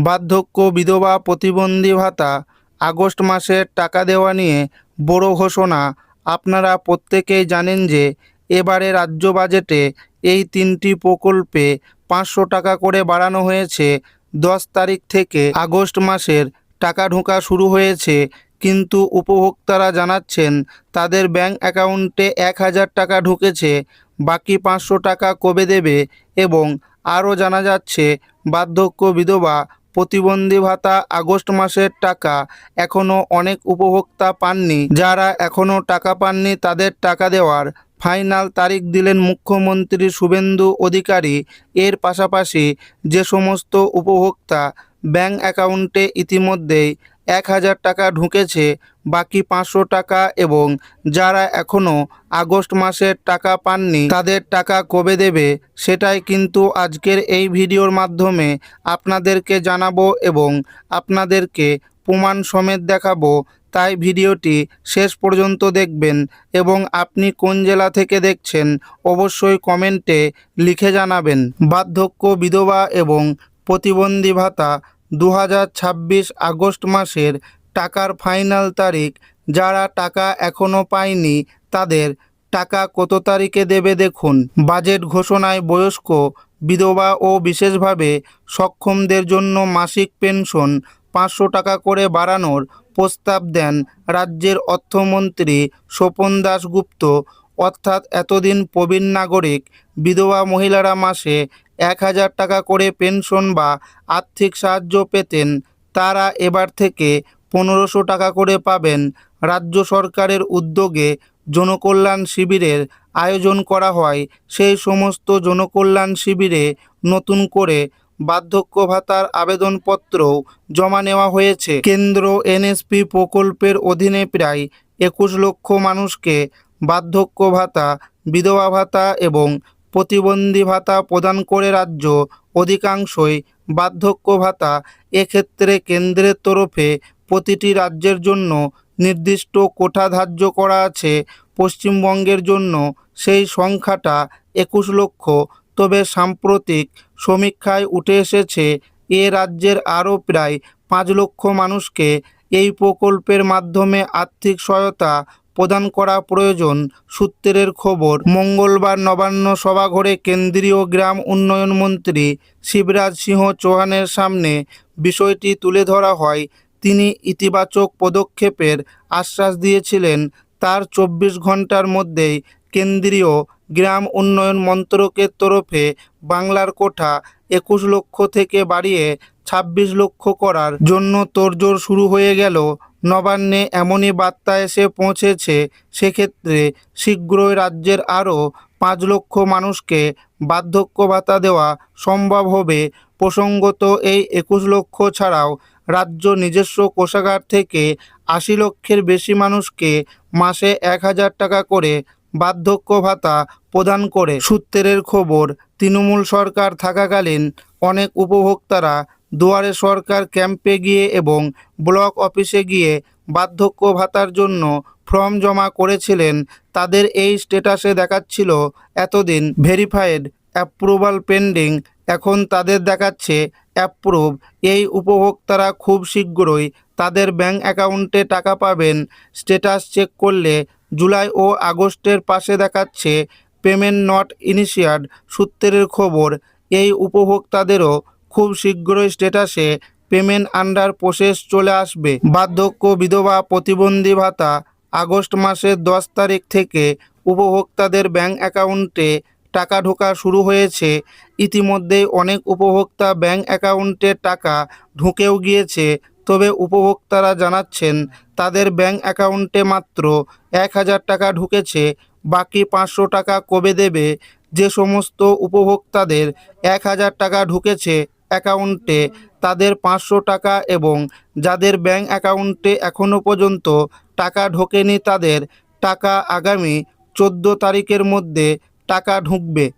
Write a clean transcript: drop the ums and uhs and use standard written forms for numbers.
বার্ধক্য বিধবা প্রতিবন্ধী ভাতা আগস্ট মাসের টাকা দেওয়া নিয়ে বড় ঘোষণা। আপনারা প্রত্যেকেই জানেন যে এবারে রাজ্য বাজেটে এই তিনটি প্রকল্পে 500 টাকা করে বাড়ানো হয়েছে। 10 তারিখ থেকে আগস্ট মাসের টাকা ঢোকা শুরু হয়েছে, কিন্তু উপভোক্তারা জানাচ্ছেন তাদের ব্যাংক অ্যাকাউন্টে 1000 টাকা ঢুকেছে, বাকি 500 টাকা কবে দেবে। এবং আরও জানা যাচ্ছে বার্ধক্য বিধবা প্রতিবন্ধী ভাতা আগস্ট মাসের টাকা এখনও অনেক উপভোক্তা পাননি। যারা এখনও টাকা পাননি তাদের টাকা দেওয়ার ফাইনাল তারিখ দিলেন মুখ্যমন্ত্রী শুভেন্দু অধিকারী। এর পাশাপাশি যে সমস্ত উপভোক্তা ব্যাংক অ্যাকাউন্টে ইতিমধ্যেই 1000 টাকা ঢুকেছে, বাকি 500 টাকা এবং যারা এখনও আগস্ট মাসের টাকা পাননি তাদের টাকা কবে দেবে সেটাই কিন্তু আজকের এই ভিডিওর মাধ্যমে আপনাদেরকে জানাবো এবং আপনাদেরকে প্রমাণ সমেত দেখাবো। তাই ভিডিওটি শেষ পর্যন্ত দেখবেন এবং আপনি কোন জেলা থেকে দেখছেন অবশ্যই কমেন্টে লিখে জানাবেন। বার্ধক্য বিধবা এবং প্রতিবন্ধী ভাতা 2026 আগস্ট মাসের টাকার ফাইনাল তারিখ। যারা টাকা এখনও পায়নি তাদের টাকা কত তারিখে দেবে দেখুন। বাজেট ঘোষণায় বয়স্ক, বিধবা ও বিশেষভাবে সক্ষমদের জন্য মাসিক পেনশন 500 টাকা করে বাড়ানোর প্রস্তাব দেন রাজ্যের অর্থমন্ত্রী স্বপন দাশগুপ্ত। অর্থাৎ এতদিন প্রবীণ নাগরিক বিধবা মহিলারা মাসে 1000 টাকা করে পেনশন বা আর্থিক সাহায্য পেতেন, তারা এবার থেকে 1500 টাকা করে পাবেন। রাজ্য সরকারের উদ্যোগে জনকল্যাণ শিবিরের আয়োজন করা হয়। সেই সমস্ত জনকল্যাণ শিবিরে নতুন করে বার্ধক্য ভাতার আবেদনপত্রও জমা নেওয়া হয়েছে। কেন্দ্র এনএসপি প্রকল্পের অধীনে প্রায় 21 লক্ষ মানুষকে বার্ধক্য ভাতা, বিধবা ভাতা এবং প্রতিবন্ধী ভাতা প্রদান করে রাজ্য। অধিকাংশই বার্ধক্য ভাতা। এক্ষেত্রে কেন্দ্রের তরফে প্রতিটি রাজ্যের জন্য নির্দিষ্ট কোটা ধার্য করা আছে। পশ্চিমবঙ্গের জন্য সেই সংখ্যাটা 21 লক্ষ। তবে সাম্প্রতিক সমীক্ষায় উঠে এসেছে এ রাজ্যের আরও প্রায় 5 লক্ষ মানুষকে এই প্রকল্পের মাধ্যমে আর্থিক সহায়তা প্রদান করা প্রয়োজন। সূত্রের খবর, মঙ্গলবার নবান্ন সভাঘরে কেন্দ্রীয় গ্রাম উন্নয়ন মন্ত্রী শিবরাজ সিংহ চৌহানের সামনে বিষয়টি তুলে ধরা হয়। তিনি ইতিবাচক পদক্ষেপের আশ্বাস দিয়েছিলেন। তার 24 ঘন্টার মধ্যেই কেন্দ্রীয় গ্রাম উন্নয়ন মন্ত্রকের তরফে বাংলার কোঠা 21 লক্ষ থেকে বাড়িয়ে 26 লক্ষ করার জন্য তোড়জোড় শুরু হয়ে গেল। নবান্নে এমনই বার্তা এসে পৌঁছেছে। সেক্ষেত্রে শীঘ্রই রাজ্যের আরও 5 লক্ষ মানুষকে বার্ধক্য ভাতা দেওয়া সম্ভব হবে। প্রসঙ্গত, এই 21 লক্ষ ছাড়াও রাজ্য নিজস্ব কোষাগার থেকে 80 লক্ষের বেশি মানুষকে মাসে 1000 টাকা করে বার্ধক্য ভাতা প্রদান করে। সূত্রের খবর, তৃণমূল সরকার থাকাকালীন অনেক উপভোক্তারা দুয়ারে সরকার ক্যাম্পে গিয়ে এবং ব্লক অফিসে গিয়ে বার্ধক্য ভাতার জন্য ফর্ম জমা করেছিলেন। তাদের এই স্ট্যাটাসে দেখাচ্ছিল এতদিন ভেরিফাইড, অ্যাপ্রুভাল পেন্ডিং। এখন তাদের দেখাচ্ছে অ্যাপ্রুভ। এই উপভোক্তারা খুব শীঘ্রই তাদের ব্যাংক অ্যাকাউন্টে টাকা পাবেন। স্ট্যাটাস চেক করলে জুলাই ও আগস্টের পাশে দেখাচ্ছে পেমেন্ট নট ইনিশিয়েটেড। সূত্রের খবর, এই উপভোক্তাদেরও খুব শীঘ্রই স্ট্যাটাসে পেমেন্ট আন্ডার প্রসেস চলে আসবে। বার্ধক্য বিধবা প্রতিবন্ধী ভাতা আগস্ট মাসের 10 তারিখ থেকে উপভোক্তাদের ব্যাংক অ্যাকাউন্টে টাকা ঢোকা শুরু হয়েছে। ইতিমধ্যেই অনেক উপভোক্তা ব্যাংক অ্যাকাউন্টে টাকা ঢুকেও গিয়েছে। তবে উপভোক্তারা জানাচ্ছেন তাদের ব্যাংক অ্যাকাউন্টে মাত্র 1000 টাকা ঢুকেছে, বাকি 500 টাকা কবে দেবে। যে সমস্ত উপভোক্তাদের 1000 টাকা ঢুকেছে অ্যাকাউন্টে তাদের 500 টাকা এবং যাদের ব্যাংক অ্যাকাউন্টে এখনও পর্যন্ত টাকা ঢোকেনি তাদের টাকা আগামী 14 তারিখের মধ্যে টাকা ঢুকবে।